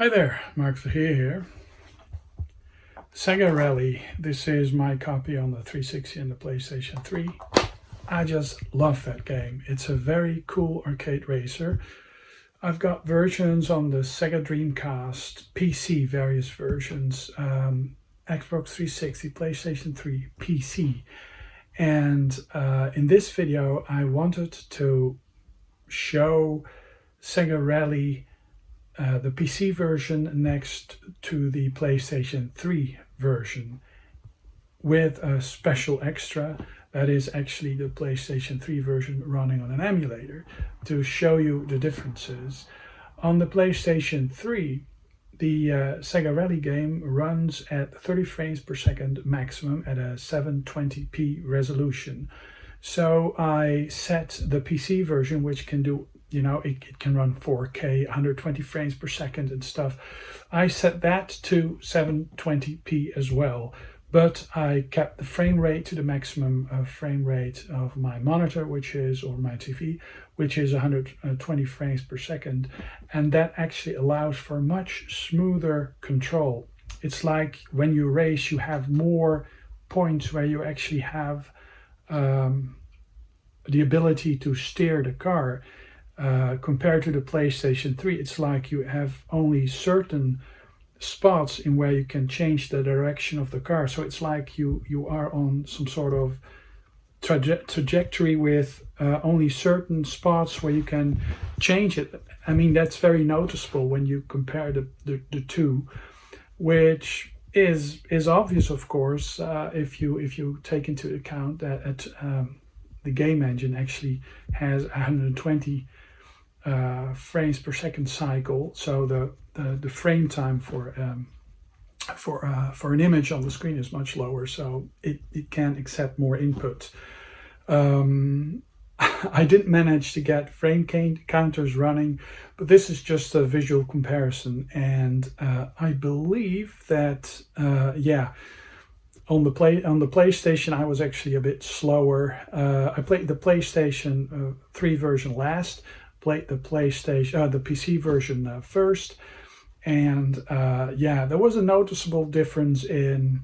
Hi there, Mark Verheer here. Sega Rally. This is my copy on the 360 and the PlayStation 3. I just love that game. It's a very cool arcade racer. I've got versions on the Sega Dreamcast, PC, various versions, Xbox 360, PlayStation 3, PC. And in this video, I wanted to show Sega Rally the PC version next to the PlayStation 3 version with a special extra that is actually the PlayStation 3 version running on an emulator to show you the differences. On the PlayStation 3, the Sega Rally game runs at 30 frames per second maximum at a 720p resolution. So I set the PC version, which can do, it can run 4K, 120 frames per second and stuff. I set that to 720p as well, but I kept the frame rate to the maximum frame rate of my monitor, or my TV, which is 120 frames per second. And that actually allows for much smoother control. It's like when you race, you have more points where you actually have the ability to steer the car. Compared to the PlayStation 3, it's like you have only certain spots in where you can change the direction of the car. So it's like you are on some sort of trajectory with only certain spots where you can change it. I mean, that's very noticeable when you compare the two, which is obvious, of course, if you take into account that the game engine actually has 120 frames per second cycle, so the frame time for an image on the screen is much lower, so it can accept more input. I didn't manage to get frame counters running, but this is just a visual comparison, and I believe that on the PlayStation I was actually a bit slower. I played the PlayStation 3 version last, played the PC version first, and there was a noticeable difference in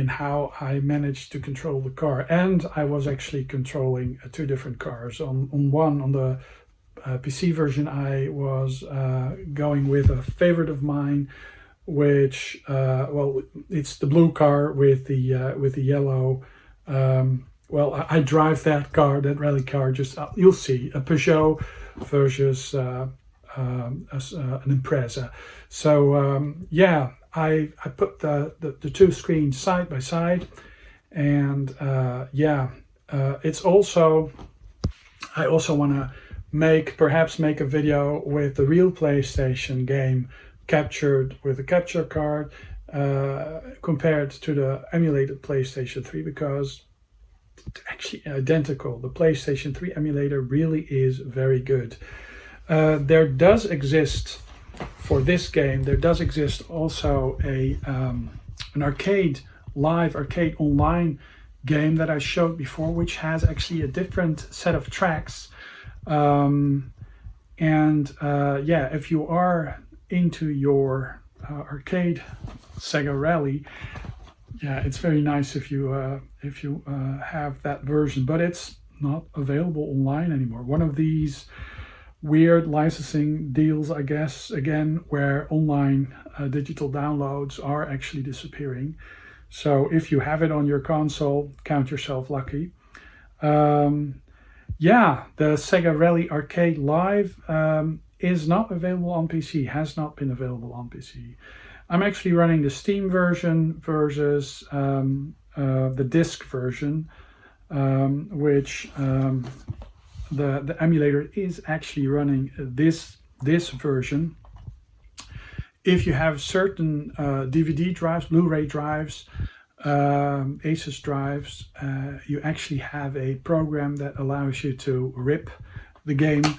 how I managed to control the car, and I was actually controlling two different cars. On the PC version, I was going with a favorite of mine, which it's the blue car with the yellow. I drive that car, that rally car. Just you'll see a Peugeot versus an Impreza. So I put the two screens side by side, and it's also, I also want to perhaps make a video with the real PlayStation game captured with a capture card compared to the emulated PlayStation 3, because it's actually identical. The PlayStation 3 emulator really is very good. There does exist, for this game, there does exist also an live arcade online game that I showed before, which has actually a different set of tracks. If you are into your arcade Sega Rally, it's very nice if you have that version, but it's not available online anymore. One of these weird licensing deals, I guess, again, where online digital downloads are actually disappearing. So if you have it on your console, count yourself lucky. The Sega Rally Arcade Live is not available on PC, has not been available on PC. I'm actually running the Steam version versus the disc version, which the emulator is actually running this version. If you have certain DVD drives, Blu-ray drives, Asus drives, you actually have a program that allows you to rip the game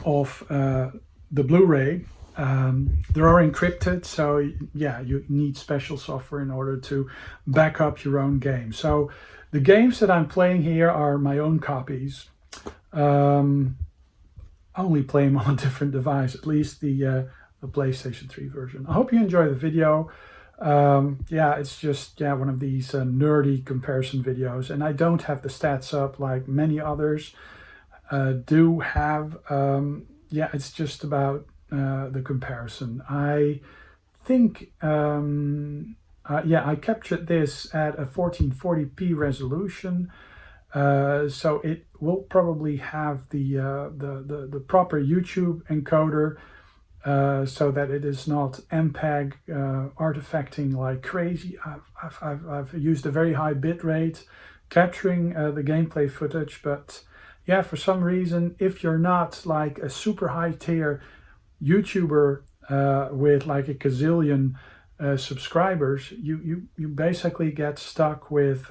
off the Blu-ray. They are encrypted, so you need special software in order to back up your own game. So the games that I'm playing here are my own copies. I only play them on a different device. At least the the PlayStation 3 version. I hope you enjoy the video. Yeah, it's just one of these nerdy comparison videos, and I don't have the stats up like many others do have. Yeah, it's just about the comparison. I think I captured this at a 1440p resolution, so it will probably have the proper YouTube encoder, so that it is not MPEG artifacting like crazy. I've used a very high bit rate capturing the gameplay footage, but yeah, for some reason, if you're not like a super high tier YouTuber with like a gazillion subscribers, you basically get stuck with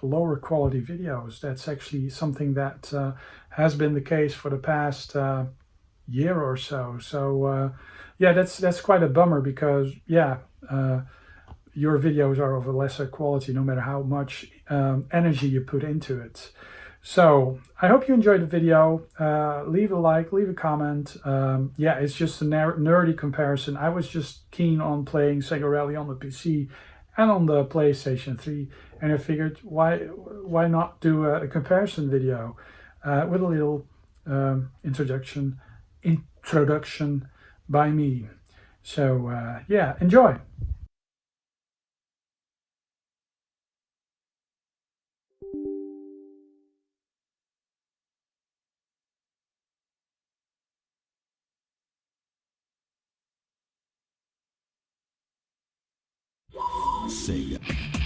lower quality videos. That's actually something that has been the case for the past year or so. So yeah, that's quite a bummer, because yeah, your videos are of a lesser quality no matter how much energy you put into it. So I hope you enjoyed the video. Leave a like, leave a comment. Yeah, it's just a nerdy comparison. I was just keen on playing Sega Rally on the PC and on the PlayStation 3, and I figured why not do a comparison video with a little introduction by me. So yeah, enjoy. Sega.